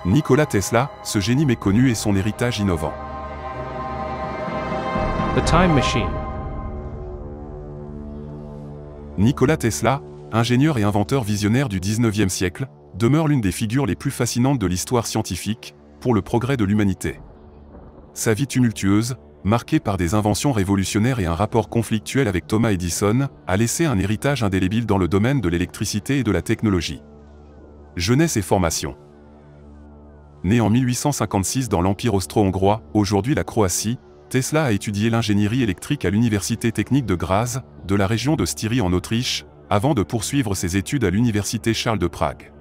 Nikola Tesla, ce génie méconnu et son héritage innovant. The Time Machine. Nikola Tesla, ingénieur et inventeur visionnaire du 19e siècle, demeure l'une des figures les plus fascinantes de l'histoire scientifique, pour le progrès de l'humanité. Sa vie tumultueuse, marquée par des inventions révolutionnaires et un rapport conflictuel avec Thomas Edison, a laissé un héritage indélébile dans le domaine de l'électricité et de la technologie. Jeunesse et formation. Né en 1856 dans l'Empire austro-hongrois, aujourd'hui la Croatie, Tesla a étudié l'ingénierie électrique à l'Université technique de Graz, de la région de Styrie en Autriche, avant de poursuivre ses études à l'Université Charles de Prague.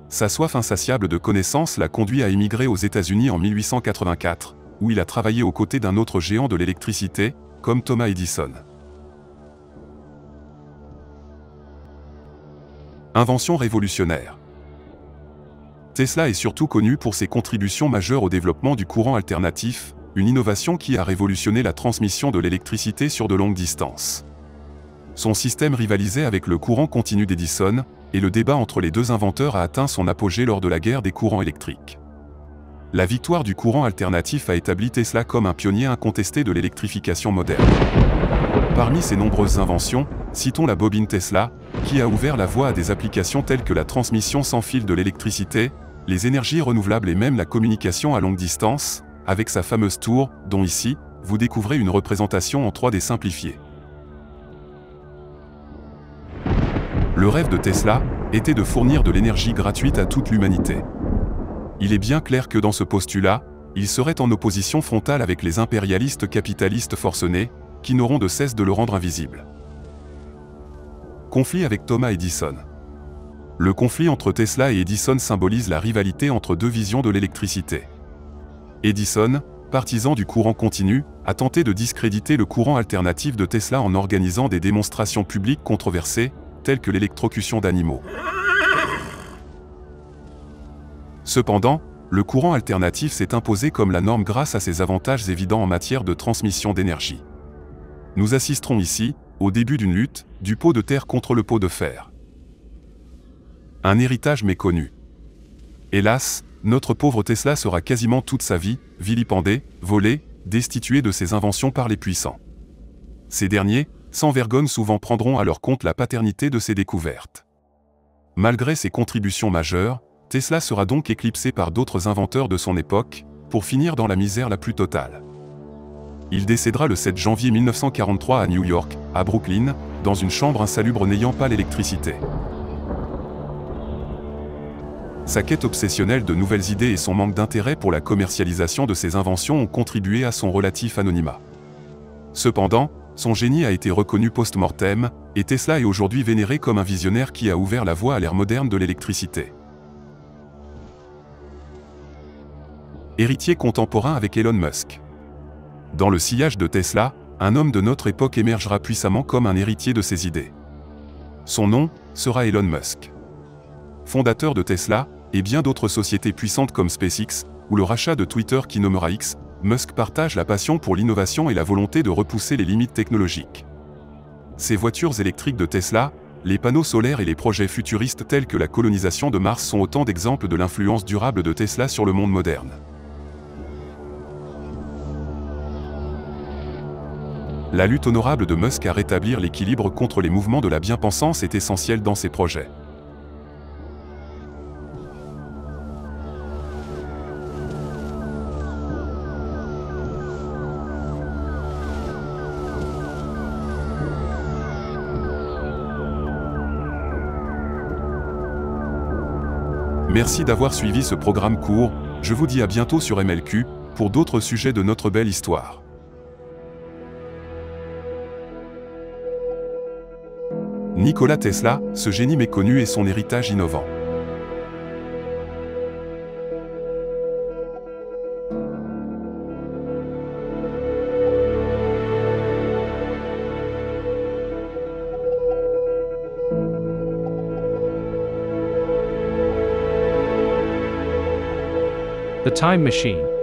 Sa soif insatiable de connaissances l'a conduit à émigrer aux États-Unis en 1884, où il a travaillé aux côtés d'un autre géant de l'électricité, comme Thomas Edison. Invention révolutionnaire. Tesla est surtout connu pour ses contributions majeures au développement du courant alternatif, une innovation qui a révolutionné la transmission de l'électricité sur de longues distances. Son système rivalisait avec le courant continu d'Edison, et le débat entre les deux inventeurs a atteint son apogée lors de la guerre des courants électriques. La victoire du courant alternatif a établi Tesla comme un pionnier incontesté de l'électrification moderne. Parmi ses nombreuses inventions, citons la bobine Tesla, qui a ouvert la voie à des applications telles que la transmission sans fil de l'électricité, les énergies renouvelables et même la communication à longue distance, avec sa fameuse tour, dont ici, vous découvrez une représentation en 3D simplifiée. Le rêve de Tesla était de fournir de l'énergie gratuite à toute l'humanité. Il est bien clair que dans ce postulat, il serait en opposition frontale avec les impérialistes capitalistes forcenés, qui n'auront de cesse de le rendre invisible. Conflit avec Thomas Edison. Le conflit entre Tesla et Edison symbolise la rivalité entre deux visions de l'électricité. Edison, partisan du courant continu, a tenté de discréditer le courant alternatif de Tesla en organisant des démonstrations publiques controversées, telles que l'électrocution d'animaux. Cependant, le courant alternatif s'est imposé comme la norme grâce à ses avantages évidents en matière de transmission d'énergie. Nous assisterons ici, au début d'une lutte, du pot de terre contre le pot de fer. Un héritage méconnu. Hélas, notre pauvre Tesla sera quasiment toute sa vie, vilipendé, volé, destitué de ses inventions par les puissants. Ces derniers, sans vergogne souvent prendront à leur compte la paternité de ses découvertes. Malgré ses contributions majeures, Tesla sera donc éclipsé par d'autres inventeurs de son époque, pour finir dans la misère la plus totale. Il décédera le 7 janvier 1943 à New York, à Brooklyn, dans une chambre insalubre n'ayant pas l'électricité. Sa quête obsessionnelle de nouvelles idées et son manque d'intérêt pour la commercialisation de ses inventions ont contribué à son relatif anonymat. Cependant, son génie a été reconnu post-mortem, et Tesla est aujourd'hui vénéré comme un visionnaire qui a ouvert la voie à l'ère moderne de l'électricité. Héritier contemporain avec Elon Musk. Dans le sillage de Tesla, un homme de notre époque émergera puissamment comme un héritier de ses idées. Son nom sera Elon Musk. Fondateur de Tesla, et bien d'autres sociétés puissantes comme SpaceX, ou le rachat de Twitter qui nommera X, Musk partage la passion pour l'innovation et la volonté de repousser les limites technologiques. Ces voitures électriques de Tesla, les panneaux solaires et les projets futuristes tels que la colonisation de Mars sont autant d'exemples de l'influence durable de Tesla sur le monde moderne. La lutte honorable de Musk à rétablir l'équilibre contre les mouvements de la bien-pensance est essentielle dans ses projets. Merci d'avoir suivi ce programme court, je vous dis à bientôt sur MLQ, pour d'autres sujets de notre belle histoire. Nikola Tesla, ce génie méconnu et son héritage innovant. The Time Machine.